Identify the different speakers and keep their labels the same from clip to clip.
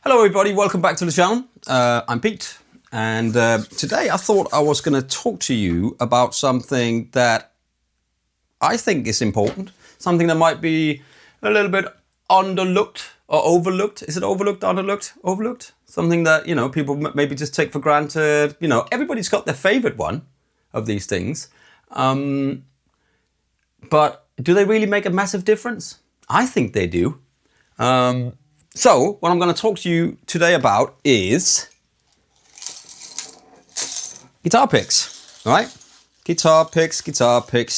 Speaker 1: Hello everybody, welcome back to the channel. I'm Pete, and today I thought I was going to talk to you about something that I think is important, something that might be a little bit underlooked or overlooked. Is it overlooked, underlooked, overlooked? Something that, you know, people maybe just take for granted. You know, everybody's got their favorite one of these things. But do they really make a massive difference? I think they do. So, what I'm going to talk to you today about is guitar picks, all right? Guitar picks,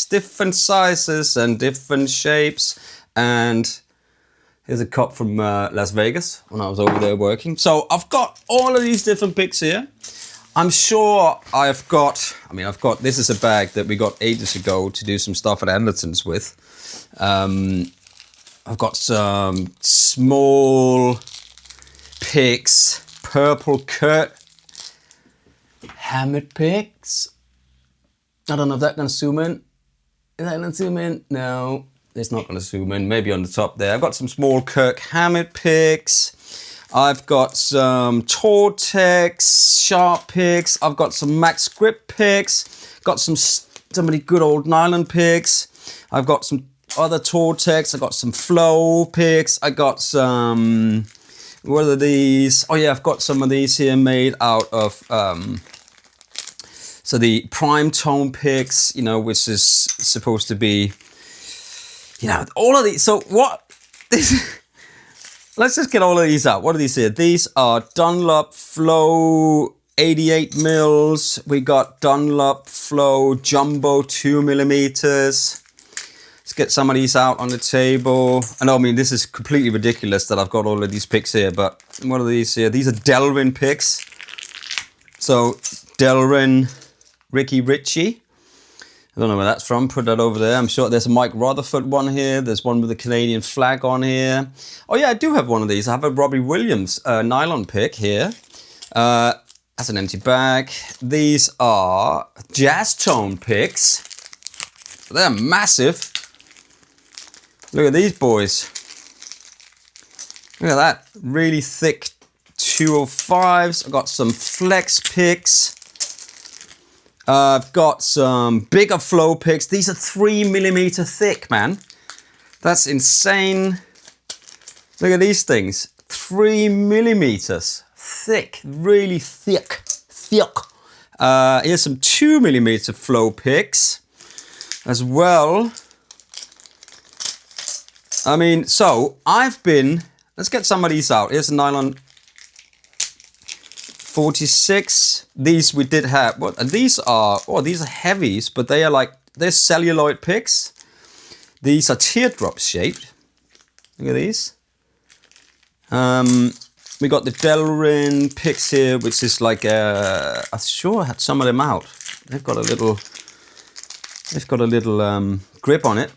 Speaker 1: different sizes and different shapes. And here's a cup from Las Vegas when I was over there working. So, I've got all of these different picks here. I'm sure I've got, this is a bag that we got ages ago to do some stuff at Anderton's with. I've got some small picks, purple Kurt hammered picks. I don't know if that's going to zoom in. Is that going to zoom in? No, it's not going to zoom in. Maybe on the top there. I've got some small Kirk hammered picks. I've got some Tortex sharp picks. I've got some Max Grip picks. Got some of the good old nylon picks. I've got some other Tortex. I got some Flow picks. I got some, what are these? Oh yeah, I've got some of these here made out of, so the Prime Tone picks, you know, which is supposed to be, you know, all of these. So what, let's just get all of these out. What are these here? These are Dunlop Flow 88 mils. We got Dunlop Flow Jumbo 2mm. Let's get some of these out on the table. I know, I mean, this is completely ridiculous that I've got all of these picks here, but what are these here? These are Delrin picks. So, Delrin Ricky Ritchie. I don't know where that's from. Put that over there. I'm sure there's a Mike Rutherford one here. There's one with the Canadian flag on here. Oh yeah, I do have one of these. I have a Robbie Williams nylon pick here. That's an empty bag. These are Jazz Tone picks. They're massive. Look at these boys. Look at that. Really thick 205s. I've got some Flex picks. I've got some bigger Flow picks. These are 3mm thick, man. That's insane. Look at these things. 3mm thick. Really thick. Here's some 2mm Flow picks as well. I mean, so let's get some of these out. Here's a nylon 46. These we did have, and these are heavies, but they're celluloid picks. These are teardrop shaped. Look at these. We got the Delrin picks here, which is like I'm sure I had some of them out. They've got a little grip on it.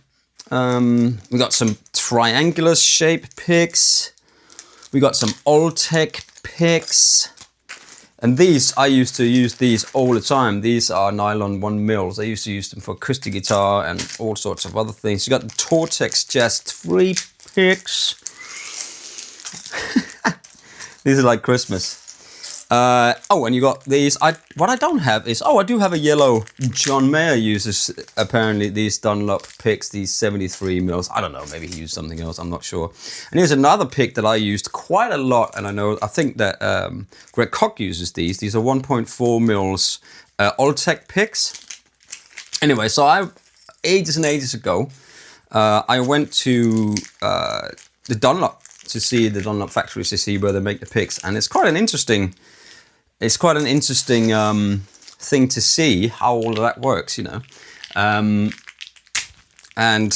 Speaker 1: We got some triangular shape picks. We got some Alltech picks. And these, I used to use these all the time. These are nylon 1mm. I used to use them for acoustic guitar and all sorts of other things. You got the Tortex Jazz 3 picks. These are like Christmas. Oh, and you got these. What I don't have is, I do have a yellow. John Mayer uses apparently these Dunlop picks, these 73mm. I don't know, maybe he used something else, I'm not sure. And here's another pick that I used quite a lot, and I think that Greg Koch uses these. These are 1.4mm Alltech picks. Anyway, so ages and ages ago, I went to the Dunlop to see the Dunlop factories to see where they make the picks, and it's quite an interesting thing to see how all of that works, you know. And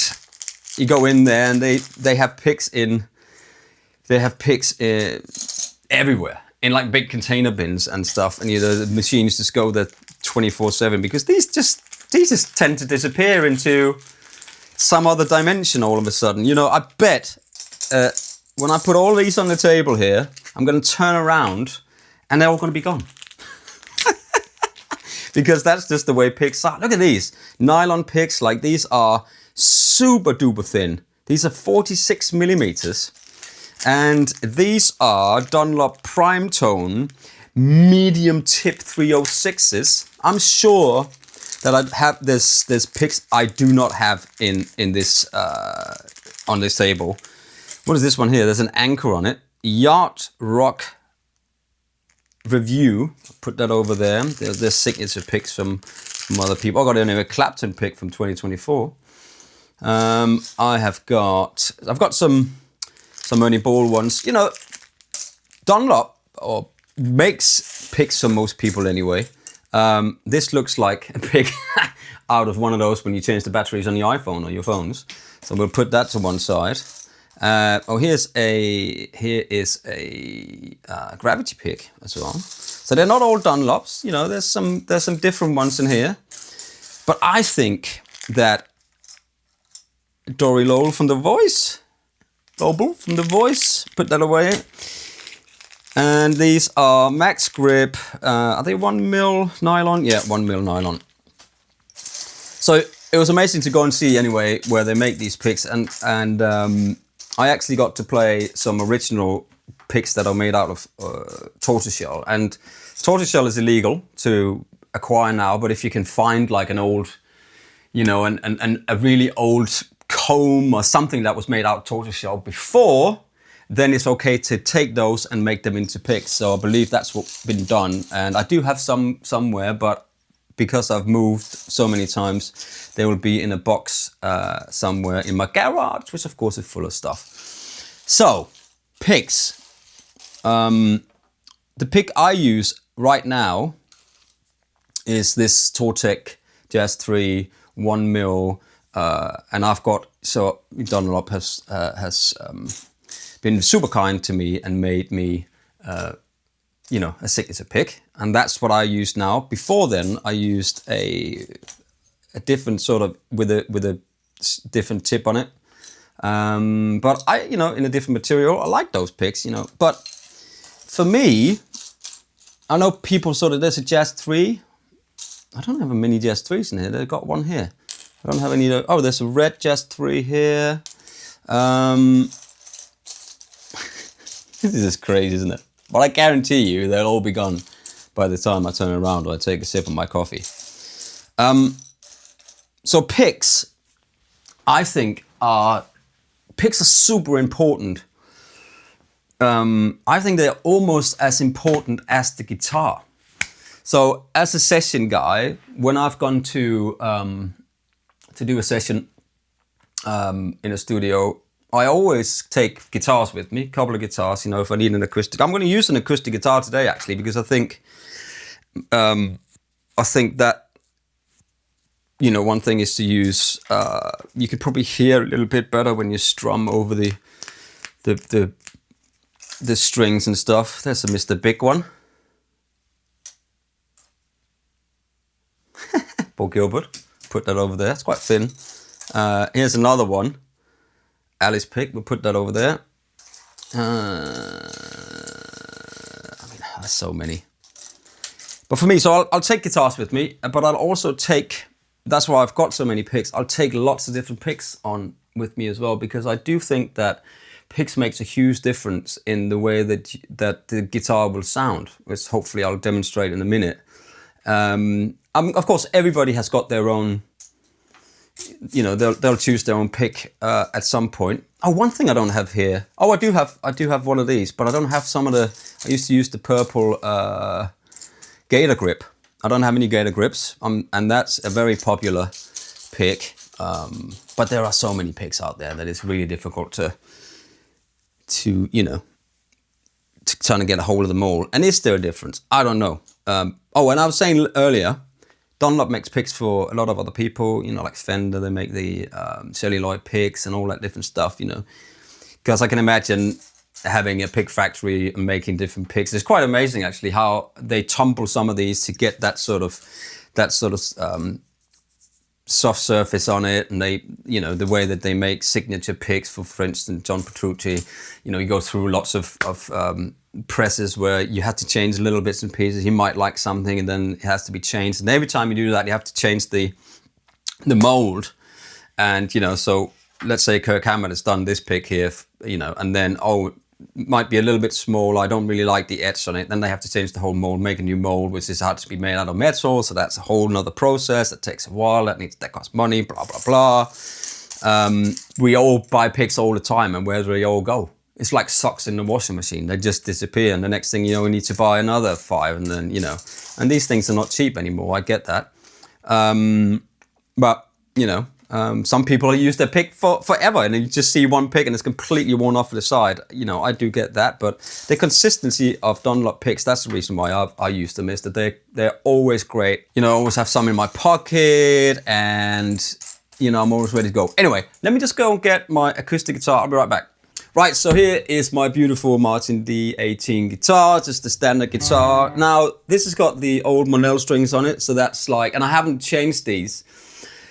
Speaker 1: you go in there and they have picks everywhere in like big container bins and stuff, and the machines just go there 24/7 because these just tend to disappear into some other dimension all of a sudden. You know, I bet when I put all these on the table here, I'm going to turn around and they're all going to be gone. Because that's just the way picks are. Look at these. Nylon picks, like these are super duper thin. These are 46 millimeters. And these are Dunlop Prime Tone medium tip 306s. I'm sure that I have there's picks I do not have in this on this table. What is this one here? There's an anchor on it. Yacht Rock Review. Put that over there. There's signature picks from other people. I got another Clapton pick from 2024. I've got some Ernie Ball ones. You know, Dunlop makes picks for most people anyway. This looks like a pick out of one of those when you change the batteries on your iPhone or your phones. So we'll put that to one side. Here is a gravity pick as well. So they're not all Dunlops. You know, there's some different ones in here. But I think that Dory Lowell from The Voice, put that away. And these are Max Grip. Are they 1mm nylon? Yeah, 1mm nylon. So it was amazing to go and see anyway where they make these picks, and I actually got to play some original picks that are made out of tortoiseshell. And tortoiseshell is illegal to acquire now, but if you can find like an old, you know, and a really old comb or something that was made out of tortoiseshell before, then it's okay to take those and make them into picks. So I believe that's what's been done. And I do have some somewhere, but because I've moved so many times, they will be in a box somewhere in my garage, which of course is full of stuff. So, picks. The pick I use right now is this Tortec Jazz 3 1mm, and I've got, so Dunlop has been super kind to me and made me, you know, a signature pick, and that's what I use now. Before then, I used a different sort of with a different tip on it, but I, you know, in a different material. I like those picks, you know. But for me, I know people sort of, there's a Jazz 3. I don't have a mini Jazz 3s in here. They've got one here. I don't have any. Oh, there's a red Jazz 3 here. This is just crazy, isn't it? But I guarantee you they'll all be gone by the time I turn around or I take a sip of my coffee. So picks, I think picks are super important. I think they're almost as important as the guitar. So as a session guy, when I've gone to do a session in a studio, I always take guitars with me, a couple of guitars, you know, if I need an acoustic. I'm going to use an acoustic guitar today, actually, because I think that, you know, one thing is to use, you could probably hear a little bit better when you strum over the strings and stuff. There's a Mr. Big one. Paul Gilbert, put that over there. It's quite thin. Here's another one. Alice pick, we'll put that over there. I mean, there's so many. But for me, so I'll take guitars with me, but I'll also take, that's why I've got so many picks, I'll take lots of different picks on with me as well, because I do think that picks makes a huge difference in the way that the guitar will sound, which hopefully I'll demonstrate in a minute. Of course, everybody has got their own, you know, they'll choose their own pick at some point. Oh, one thing I don't have here. Oh, I do have one of these, but I don't have some of the. I used to use the purple Gator grip. I don't have any Gator grips, and that's a very popular pick. But there are so many picks out there that it's really difficult to you know, to try to get a hold of them all. And is there a difference? I don't know. Oh, and I was saying earlier, Dunlop makes picks for a lot of other people, you know, like Fender, they make the celluloid picks and all that different stuff, you know. Because I can imagine having a pick factory and making different picks. It's quite amazing, actually, how they tumble some of these to get that sort of soft surface on it. And they, you know, the way that they make signature picks for instance, John Petrucci, you know, you go through lots of presses where you have to change little bits and pieces. He might like something and then it has to be changed. And every time you do that, you have to change the mold. And, you know, so let's say Kirk Hammett has done this pick here, you know, and then, oh, might be a little bit small. I don't really like the edge on it. Then they have to change the whole mold, make a new mold, which is hard to be made out of metal. So that's a whole nother process that takes a while. That costs money. Blah blah blah. We all buy picks all the time, and where do they all go? It's like socks in the washing machine. They just disappear, and the next thing you know, we need to buy another 5, and then and these things are not cheap anymore. I get that, but some people use their pick forever, and then you just see one pick and it's completely worn off to the side. I do get that, but the consistency of Dunlop picks, that's the reason why I use them, is that they're always great. I always have some in my pocket, and I'm always ready to go. Anyway, let me just go and get my acoustic guitar. I'll be right back. Right, so here is my beautiful Martin D18 guitar, just the standard guitar. Now, this has got the old Monell strings on it, so that's like, and I haven't changed these.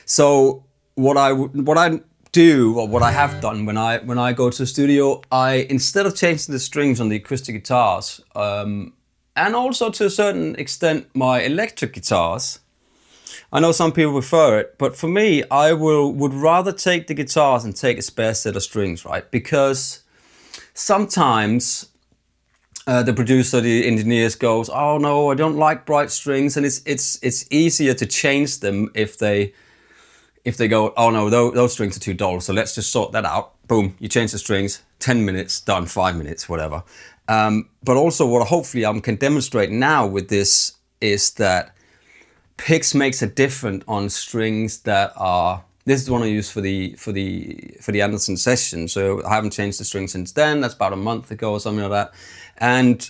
Speaker 1: So what I do, or what I have done when I go to the studio, instead of changing the strings on the acoustic guitars, and also to a certain extent my electric guitars, I know some people prefer it, but for me, I would rather take the guitars and take a spare set of strings, right? Because sometimes the producer, the engineers goes, "Oh no, I don't like bright strings," and it's easier to change them if they go, "Oh no, those strings are too dull, so let's just sort that out." Boom, you change the strings, 10 minutes, done, 5 minutes, whatever. But also what hopefully I can demonstrate now with this is that picks makes a difference on strings that are, this is the one I use for the Anderson session. So I haven't changed the string since then. That's about a month ago or something like that. And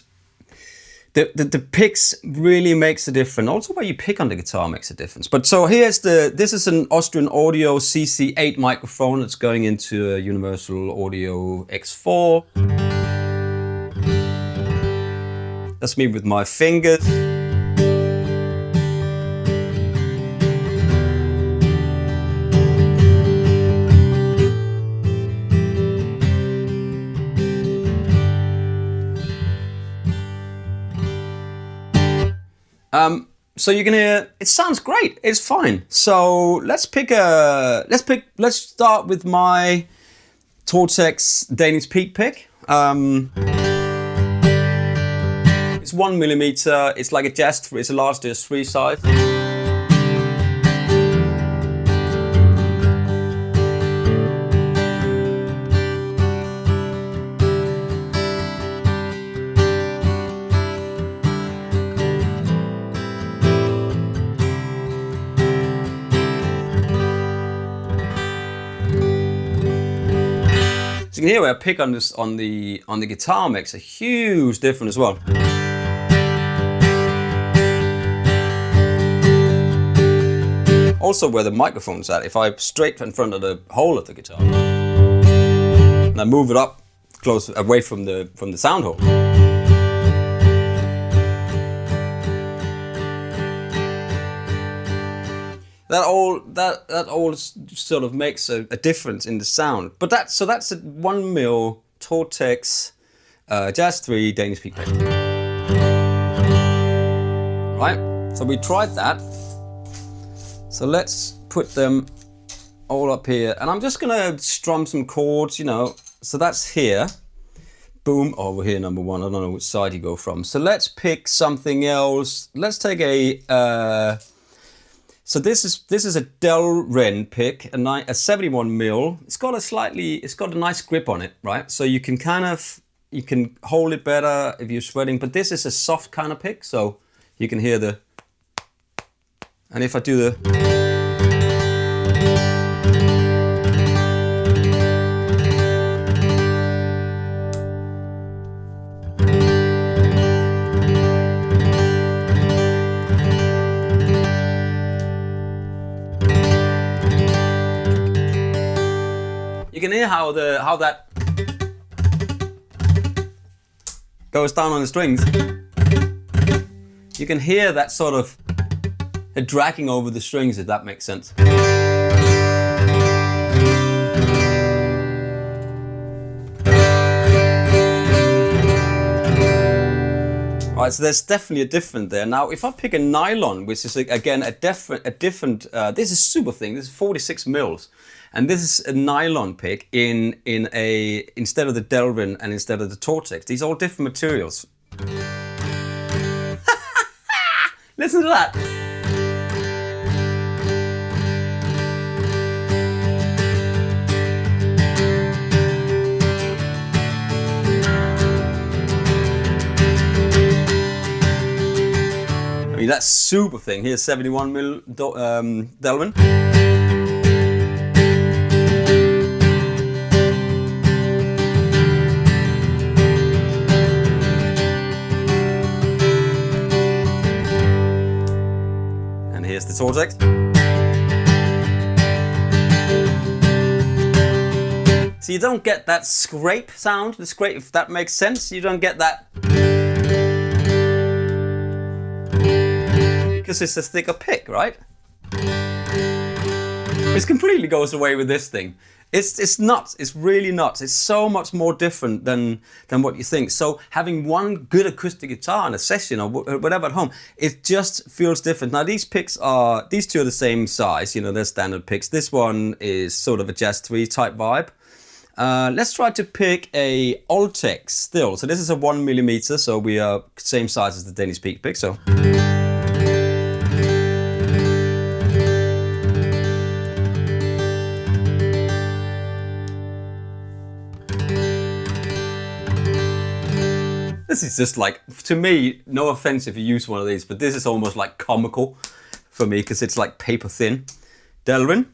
Speaker 1: the picks really makes a difference. Also where you pick on the guitar makes a difference. But so this is an Austrian Audio CC8 microphone that's going into a Universal Audio X4. That's me with my fingers. So you can hear, it sounds great, it's fine. So let's start with my Tortex Danish peak pick. It's 1mm, it's like a Jazz 3, it's a large Jazz 3 size. So you can hear where a pick on the guitar makes a huge difference as well. Also where the microphone's at, if I straight in front of the hole of the guitar and I move it up close away from the sound hole, that all sort of makes a difference in the sound. But that's a 1mm Tortex Jazz 3 Danish peak pick. Right, so we tried that. So let's put them all up here, and I'm just gonna strum some chords, So that's here. Boom, over here, number 1. I don't know which side you go from. So let's pick something else. Let's take a. So this is a Del Ren pick, a 71mm. It's got a nice grip on it, right? So you can you can hold it better if you're sweating. But this is a soft kind of pick, so you can hear the. And if I do the. You can hear how that goes down on the strings. You can hear that sort of dragging over the strings, if that makes sense. All right, so there's definitely a difference there. Now, if I pick a nylon, which is again a different, this is super thin. This is 46 mils, and this is a nylon pick instead of the Delrin and instead of the Tortex. These are all different materials. Listen to that. I mean, that's super thing. Here's 71 mil Delrin. And here's the Tortex. So you don't get that scrape sound, the scrape, if that makes sense. You don't get that. Because it's a thicker pick, right? It completely goes away with this thing. It's nuts. It's really nuts. It's so much more different than what you think. So having one good acoustic guitar in a session or whatever at home, it just feels different. Now these two are the same size. You know, they're standard picks. This one is sort of a Jazz 3 type vibe. Let's try to pick a Altex still. So this is a 1mm. So we are same size as the Danish peak pick. So. This is just like, to me, no offense if you use one of these, but this is almost like comical for me because it's like paper thin. Delrin.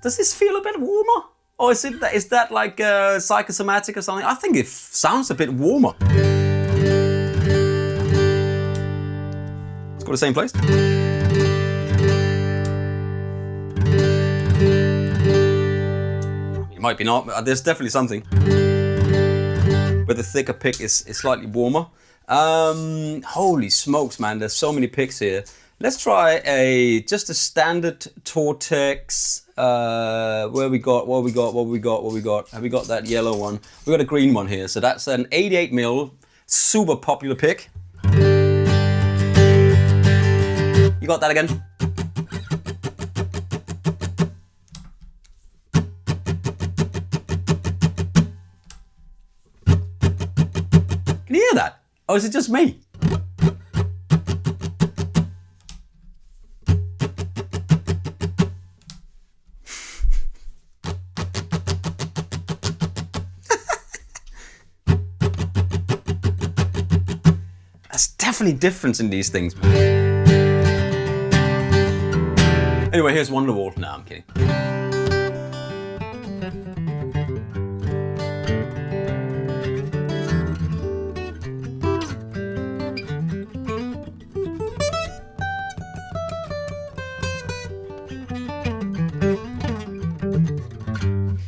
Speaker 1: Does this feel a bit warmer? Or is that like psychosomatic or something? I think it sounds a bit warmer. It's got the same place. Might be not, but there's definitely something. But the thicker pick is slightly warmer. Holy smokes, man, there's so many picks here. Let's try just a standard Tortex. What we got? Have we got that yellow one? We got a green one here. So that's an 88 mil, super popular pick. You got that again? Can you hear that? Or is it just me? There's definitely difference in these things. Anyway, here's Wonderwall. No, I'm kidding.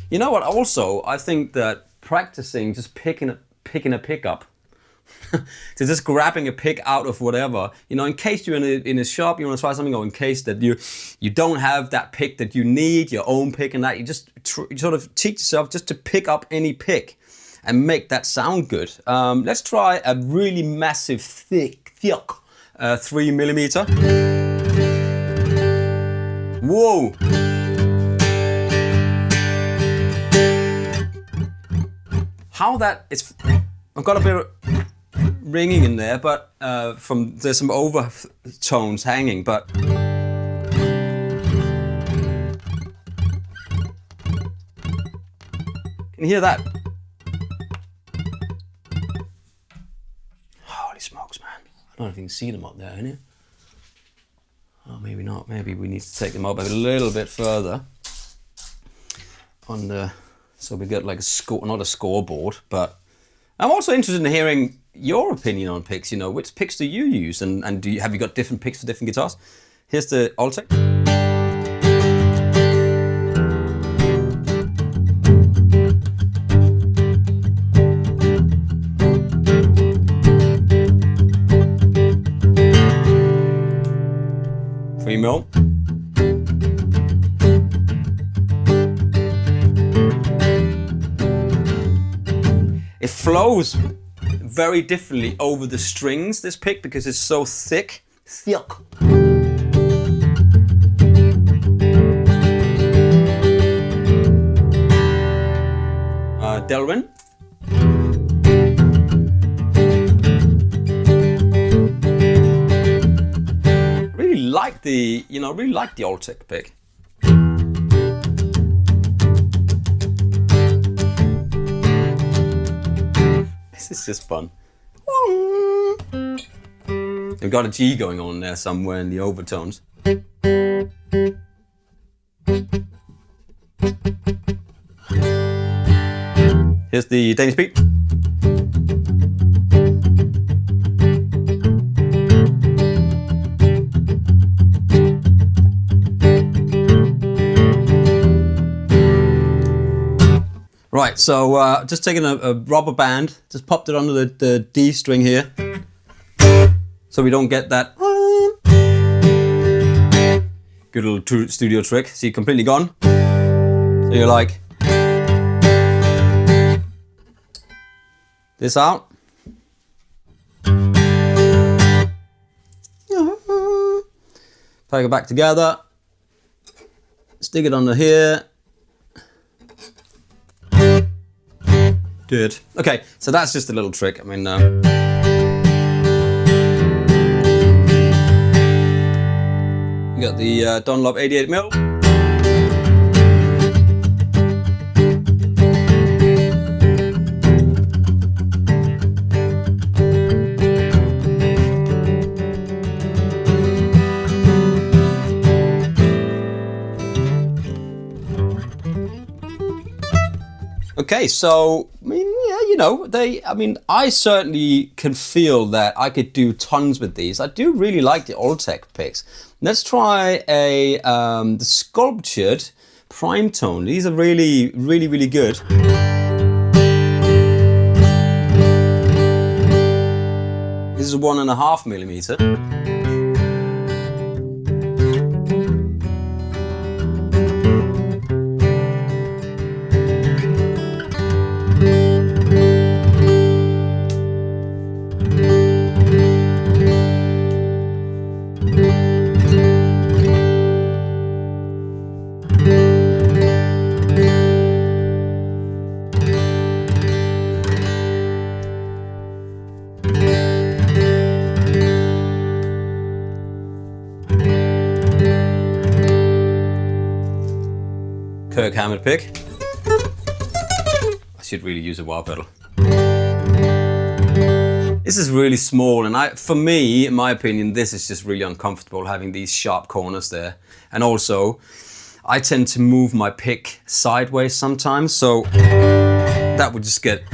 Speaker 1: You know what? Also, I think that practicing just picking a pick up, so just grabbing a pick out of whatever, you know, in case you're in a shop, you want to try something, or in case that you don't have that pick that you need, your own pick, and that you just you sort of teach yourself just to pick up any pick and make that sound good. Let's try a really massive, thick 3mm. Whoa! How that is, I've got a bit of ringing in there, but there's some overtones hanging, but can you hear that? Holy smokes, man. I don't know if you can see them up there, can you? Oh, maybe not. Maybe we need to take them up a little bit further on the, so we get like not a scoreboard, but I'm also interested in hearing your opinion on picks. You know, which picks do you use, and have you got different picks for different guitars? Here's the Altex. 3mm. It flows very differently over the strings, this pick, because it's so thick. Delrin. Really like the, really like the Acoustic pick. This is just fun. We've got a G going on there somewhere in the overtones. Here's the Danish beat. Right, so just taking a rubber band, just popped it under the D string here, so we don't get that good little studio trick. See, completely gone. So you're like this out. Take it back together. Stick it under here. Good. Okay, so that's just a little trick. I mean, you got the Dunlop 88mm. Okay, so I mean, yeah, I certainly can feel that I could do tons with these. I do really like the Acoustic picks. Let's try the sculptured prime tone. These are really, really, really good. This is 1.5mm. Hammered pick. I should really use a wah pedal. This is really small, and for me, in my opinion, this is just really uncomfortable having these sharp corners there. And also, I tend to move my pick sideways sometimes, so that would just get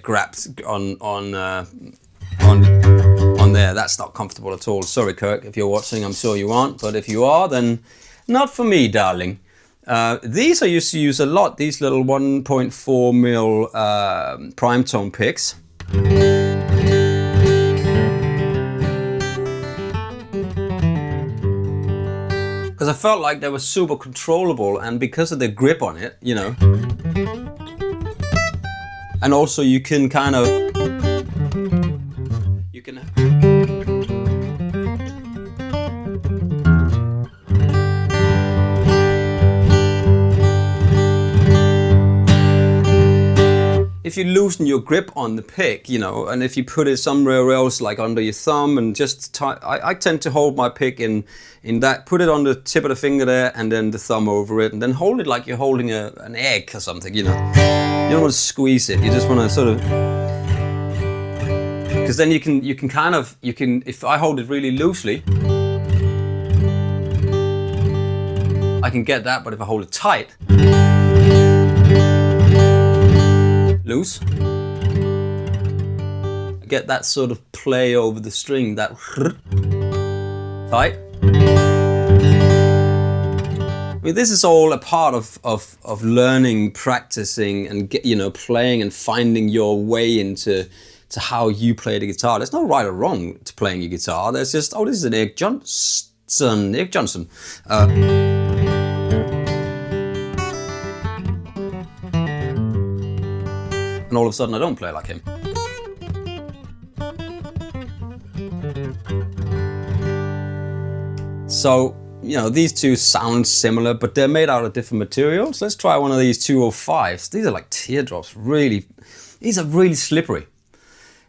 Speaker 1: grabbed on there. That's not comfortable at all. Sorry, Kirk, if you're watching, I'm sure you aren't, but if you are, then not for me, darling. These I used to use a lot, these little 1.4mm prime tone picks. Because I felt like they were super controllable, and because of the grip on it, and also you can kind of, if you loosen your grip on the pick, and if you put it somewhere else, like under your thumb, and just I tend to hold my pick in that, put it on the tip of the finger there, and then the thumb over it, and then hold it like you're holding an egg or something, You don't want to squeeze it, you just want to sort of, because then you can if I hold it really loosely, I can get that, but if I hold it tight, loose, I get that sort of play over the string, that tight. I mean, this is all a part of learning, practicing, and playing and finding your way into how you play the guitar. There's no right or wrong to playing your guitar. There's just, this is an Eric Johnson. and all of a sudden I don't play like him. So, you know, these two sound similar, but they're made out of different materials. Let's try one of these 205s. These are like teardrops, really. These are really slippery.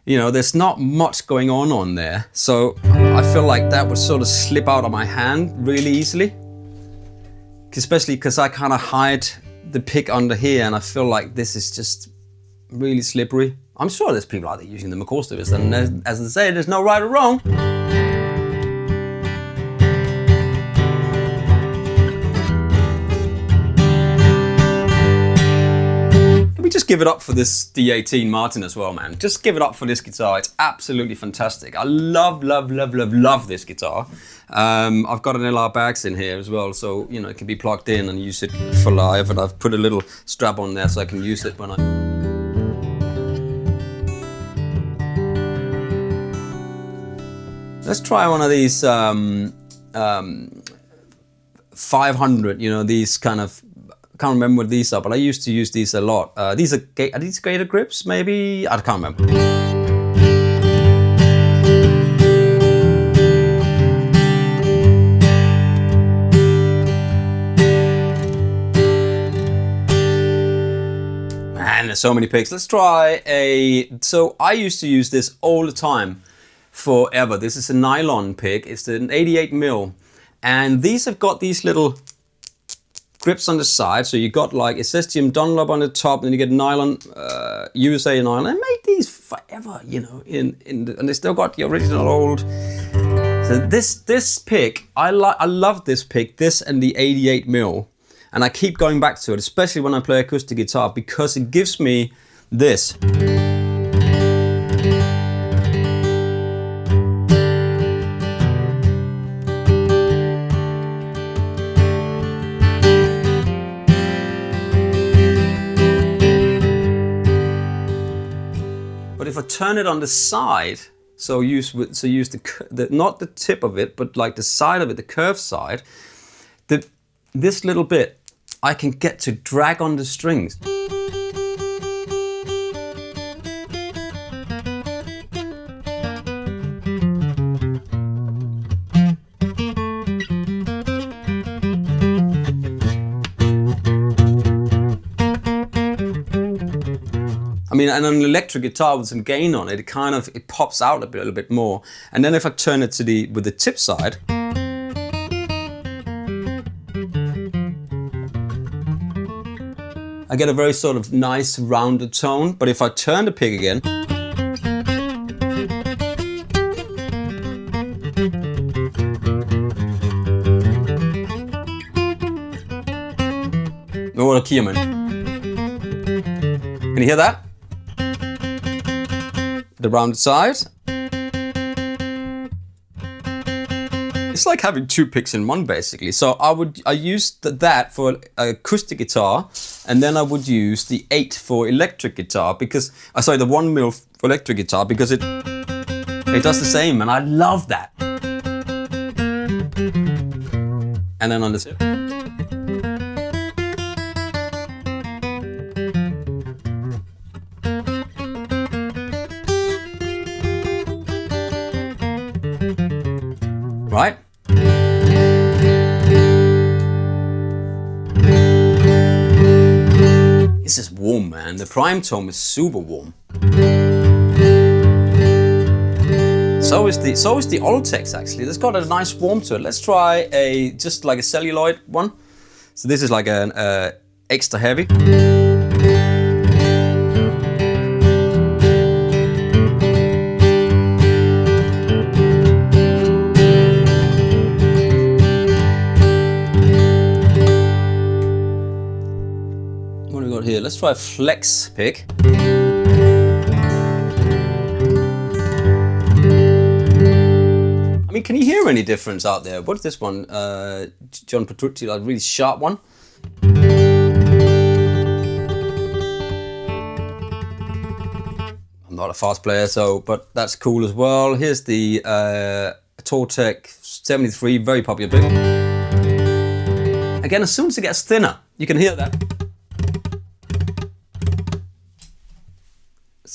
Speaker 1: You know, there's not much going on there. So I feel like that would sort of slip out of my hand really easily. Especially because I kind of hide the pick under here, and I feel like this is just really slippery. I'm sure there's people out there using them Acoustic, and as I say, there's no right or wrong. Just give it up for this D18 Martin as well, man. Just give it up for this guitar. It's absolutely fantastic. I love this guitar. I've got an LR Bags in here as well, so you know it can be plugged in and use it for live. And I've put a little strap on there so I can use it when I. Let's try one of these 500. You know, these kind of. I can't remember what these are, but I used to use these a lot. Are these Gator grips, maybe? I can't remember. Man, there's so many picks. Let's try so I used to use this all the time, forever. This is a nylon pick. It's an 88mm, and these have got these little grips on the side, so you got like, it says Dunlop on the top, then you get nylon, USA nylon. I made these forever, you know, and they still got the original old. So this pick, I love this pick, this and the 88mm, and I keep going back to it, especially when I play acoustic guitar, because it gives me this. But if I turn it on the side, so use the not the tip of it, but like the side of it, the curved side, this little bit, I can get to drag on the strings. I mean, and an electric guitar with some gain on it, it pops out a little bit more. And then if I turn it to with the tip side, I get a very sort of nice rounded tone. But if I turn the pick again, oh, what a key, man. Can you hear that? The rounded side. It's like having two picks in one, basically. So I used that for acoustic guitar, and then I would use the 8 for electric guitar, because sorry, the 1mm for electric guitar, because it does the same, and I love that. And then on this. Right? This is warm, man. The prime tone is super warm. So is the Ultex, actually. It's got a nice warm to it. Let's try just like a celluloid one. So this is like an extra heavy. Here, let's try a flex pick. I mean, can you hear any difference out there? What's this one? John Petrucci, like really sharp one. I'm not a fast player, but that's cool as well. Here's the Tortec 73, very popular pick. Again, as soon as it gets thinner, you can hear that.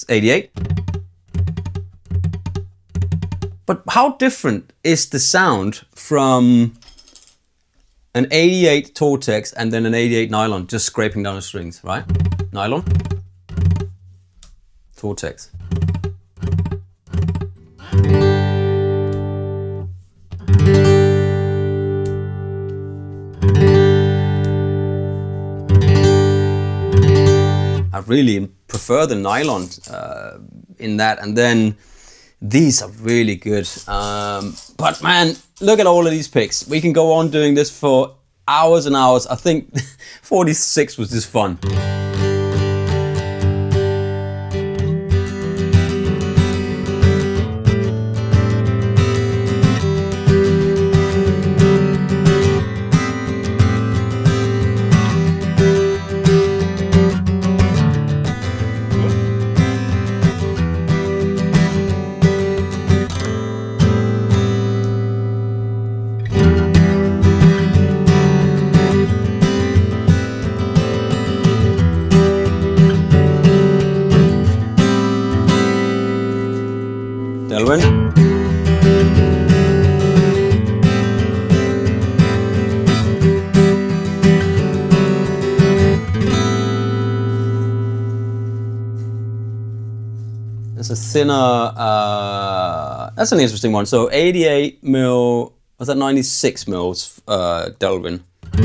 Speaker 1: It's 88. But how different is the sound from an 88 Tortex and then an 88 nylon just scraping down the strings, right? Nylon, Tortex. I really prefer the nylon in that, and then these are really good. But man, look at all of these picks. We can go on doing this for hours and hours. I think 46 was just fun. Delvin. There's a thinner, that's an interesting one. So 88 mil, was that 96 mils Delvin? Oh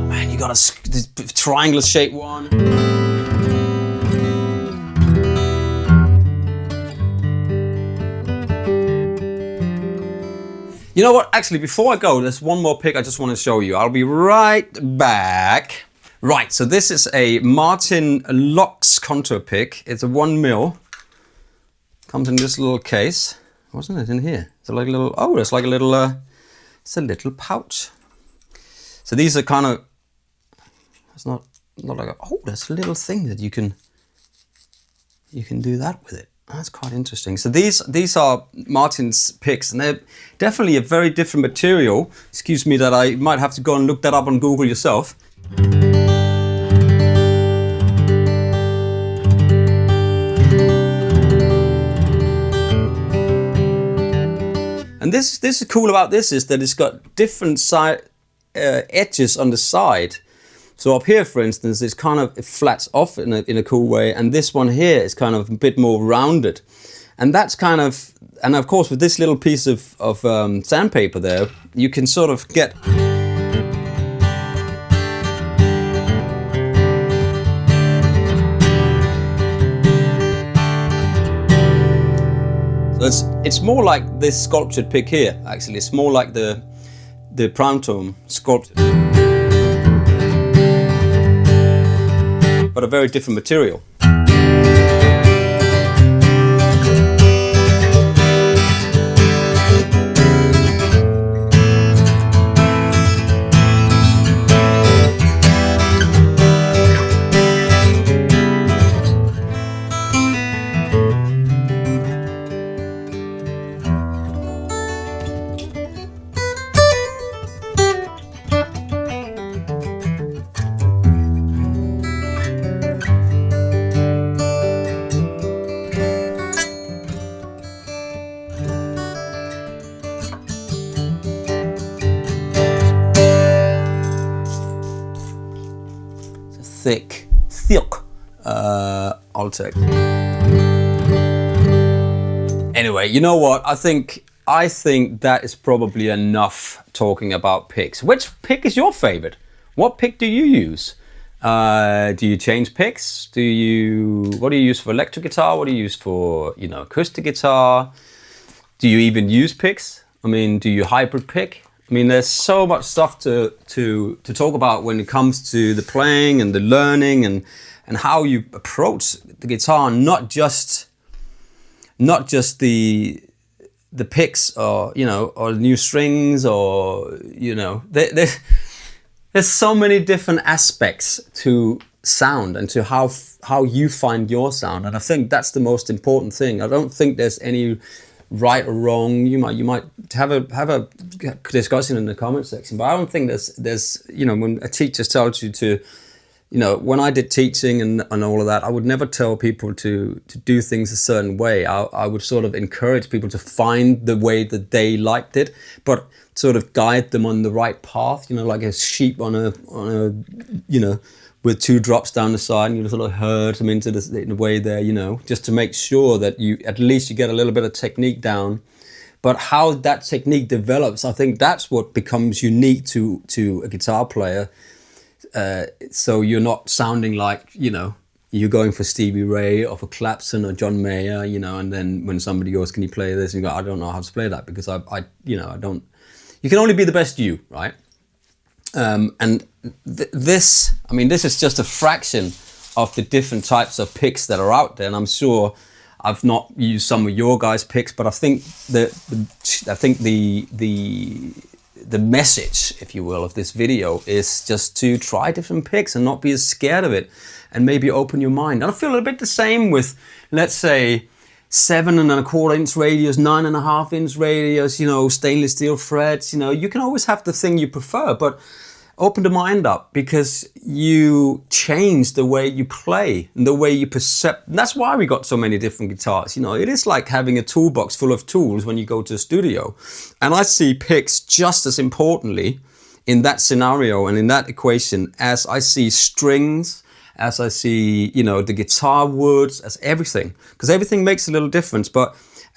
Speaker 1: man, you got a triangular shaped one. You know what, actually before I go, there's one more pick I just want to show you. I'll be right back. Right, so this is a Martin Lux contour pick. It's a 1 mil. Comes in this little case. Wasn't it in here? It's like a little, oh, it's like a little, it's a little pouch. So these are kind of, it's not like a, oh, there's a little thing that you can do that with it. That's quite interesting. So these are Martin's picks, and they're definitely a very different material. Excuse me that I might have to go and look that up on Google yourself. And this is cool about this is that it's got different edges on the side. So up here, for instance, it's kind of, it flats off in a cool way, and this one here is kind of a bit more rounded. And that's kind of, and of course with this little piece of sandpaper there, you can sort of get... So it's more like this sculptured pick here, actually. It's more like the Prime Tome sculpted. But a very different material. Thick Altec. Anyway, you know what? I think that is probably enough talking about picks. Which pick is your favorite? What pick do you use? Do you change picks? What do you use for electric guitar? What do you use for, acoustic guitar? Do you even use picks? I mean, do you hybrid pick? I mean, there's so much stuff to talk about when it comes to the playing and the learning and how you approach the guitar, not just the picks or or new strings or there's so many different aspects to sound and to how you find your sound, and I think that's the most important thing. I don't think there's any right or wrong. You might have a discussion in the comment section, but I don't think there's when a teacher tells you you know, when I did teaching and all of that, I would never tell people to do things a certain way. I would sort of encourage people to find the way that they liked it, but sort of guide them on the right path, you know, like a sheep on a you know, with 2 drops down the side, and you sort of herd them into the way there, you know, just to make sure that you, at least you get a little bit of technique down. But how that technique develops, I think that's what becomes unique to a guitar player. So you're not sounding like, you know, you're going for Stevie Ray or for Clapton or John Mayer, you know, and then when somebody goes, can you play this? And you go, I don't know how to play that because I you know, I don't. You can only be the best you, right? And this, I mean, this is just a fraction of the different types of picks that are out there, and I'm sure I've not used some of your guys' picks, but I think the message, if you will, of this video is just to try different picks and not be as scared of it, and maybe open your mind. And I feel a bit the same with, let's say, 7 1/4 inch radios, 9 1/2 inch radios, you know, stainless steel frets. You know, you can always have the thing you prefer, but open the mind up, because you change the way you play and the way you perceive. That's why we got so many different guitars. You know, it is like having a toolbox full of tools when you go to a studio. And I see picks just as importantly in that scenario and in that equation as I see strings, as I see, you know, the guitar woods, as everything. Because everything makes a little difference.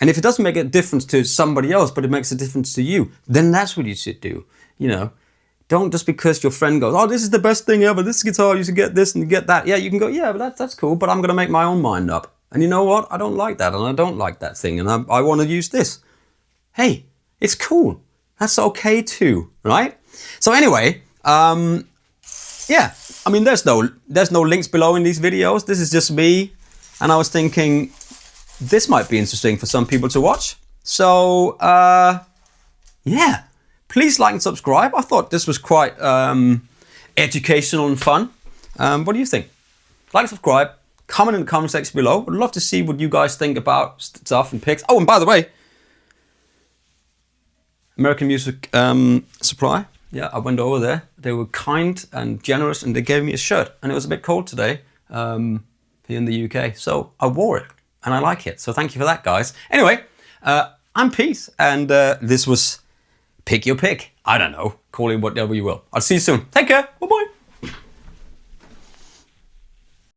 Speaker 1: And if it doesn't make a difference to somebody else, but it makes a difference to you, then that's what you should do, you know. Don't just because your friend goes, oh, this is the best thing ever, this guitar, you should get this and get that. Yeah, you can go, yeah, but that's cool, but I'm going to make my own mind up. And you know what? I don't like that, and I don't like that thing, and I want to use this. Hey, it's cool. That's okay too, right? So anyway, yeah, I mean, there's no links below in these videos. This is just me, and I was thinking this might be interesting for some people to watch. So, yeah. Please like and subscribe. I thought this was quite educational and fun. What do you think? Like, subscribe, comment in the comment section below. I'd love to see what you guys think about stuff and picks. Oh, and by the way, American Music Supply. Yeah, I went over there. They were kind and generous, and they gave me a shirt. And it was a bit cold today here in the UK. So I wore it, and I like it. So thank you for that, guys. Anyway, I'm Pete, and this was Pick Your Pick. I don't know. Call it whatever you will. I'll see you soon. Take care. Bye-bye.